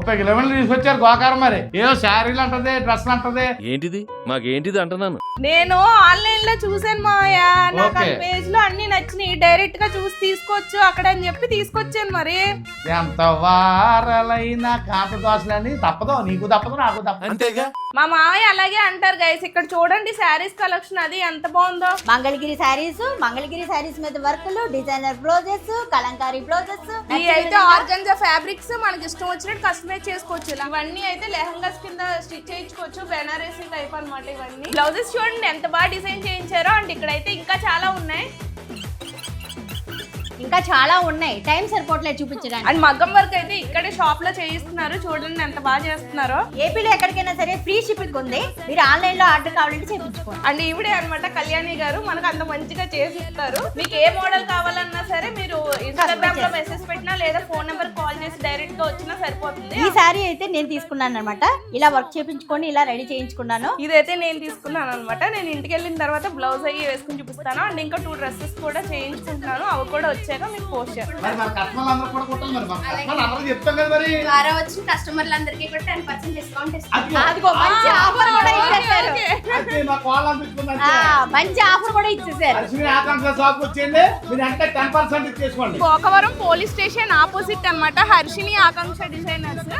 30 కిలోమీటర్లు తీసుకొచ్చారు గోకారం. మరి ఏదో శారీలు అంటది, డ్రెస్లు అంటది. ఏంటిది మాకేంటిది అంటున్నాను. నేను ఆన్లైన్ లో చూసాను మావయ్య, నాకు ఆ పేజ్ లో అన్ని నచ్చినాయి. డైరెక్ట్ గా చూసి తీసుకోవచ్చు అక్కడ అని చెప్పి తీసుకొచ్చాను. మరి ఎంత వారలైనా కాట దోశలని తప్పదు, నీకు తప్పదు నాకు తప్పదు. అంతేగా మా మావయ్య అలాగే అంటారు గైస్. ఇక్కడ చూడండి శారీస్ కలెక్షన్ అది ఎంత బాగుందో. మంగళగిరి శారీస్ మీద వర్కులు, డిజైనర్ బ్లౌజెస్, కలంకారీ బ్లౌజెస్, ఇవి అయితే ఆర్గంజా ఫ్యాబ్రిక్స్ మనకి ఇష్టం వచ్చినట్టు కస్టమైజ్ చేసుకోవచ్చు. ఇవన్నీ అయితే లెహంగాస్ కింద స్టిచ్ చేయించుకోవచ్చు. బెనారసీ టైప్ అన్నమాట. ఇవన్నీ బ్లౌజెస్ చూడండి ఎంత బాగా డిజైన్ చేయించారో. అండ్ ఇక్కడైతే ఇంకా చాలా ఉన్నాయి. ఇంకా చాలా ఉన్నాయి, టైం సరిపోవట్లేదు చూపించడానికి. అండ్ మగ్గం వర్క్ అయితే ఇక్కడే షాప్ లో చేయిస్తున్నారు. చూడండి ఎంత బాగా చేస్తున్నారో. ఏపీలో ఎక్కడికైనా సరే ఫ్రీ షిప్పింగ్ ఉంది. మీరు ఆన్లైన్ లో ఆర్డర్ కావాలంటే చేయించుకోండి. అండ్ ఈవిడే అన్నమాట కళ్యాణి గారు, మనకు అంత మంచిగా చేసి ఇస్తారు. మీకు ఏ మోడల్ కావాలన్నా సరే మీరు ఇన్స్టాగ్రామ్ లో మెసేజ్ పెట్టినా లేదా ఫోన్ నెంబర్ కాల్ చేసి డైరెక్ట్ గా వచ్చినా సరిపోతుంది. ఈ సారీ అయితే నేను తీసుకున్నాను అనమాట. ఇలా వర్క్ చేయించుకొని ఇలా రెడీ చేయించుకున్నాను. ఇదైతే నేను తీసుకున్నాను అనమాట. నేను ఇంటికి వెళ్ళిన తర్వాత బ్లౌజ్ అయ్యి వేసుకుని చూపిస్తాను. అండ్ ఇంకా 2 డ్రెస్సెస్ కూడా చేయించుకుంటున్నాను. అవి కూడా వచ్చాక మీకు పోస్ట్ చేస్తాను. మరి మన కస్టమర్లు అందరూ కూడా కుట్టాలి. మరి మన కస్టమర్లు అందరూ చెప్తాం కదా. మరి ద్వారా వచ్చిన కస్టమర్లందరికీ కూడా 10% డిస్కౌంట్ ఇస్తాం. అదిగో మంచి ఆఫర్ కూడా ఇచ్చేసారు. అయితే మా కోళ్ళని తీసుకున్నాను. మంచి ఆఫర్ కూడా ఇచ్చేసారు. లక్ష్మీ ఆకాంక్ష షాప్ వచ్చేయండి, మీరు అంటే 10% ఇచ్చేసుకోండి. భోకవరం పోలీస్ స్టేషన్ ఆపోజిట్ అన్నమాట హర్షిని ఆకాంక్ష డిజైనర్స్.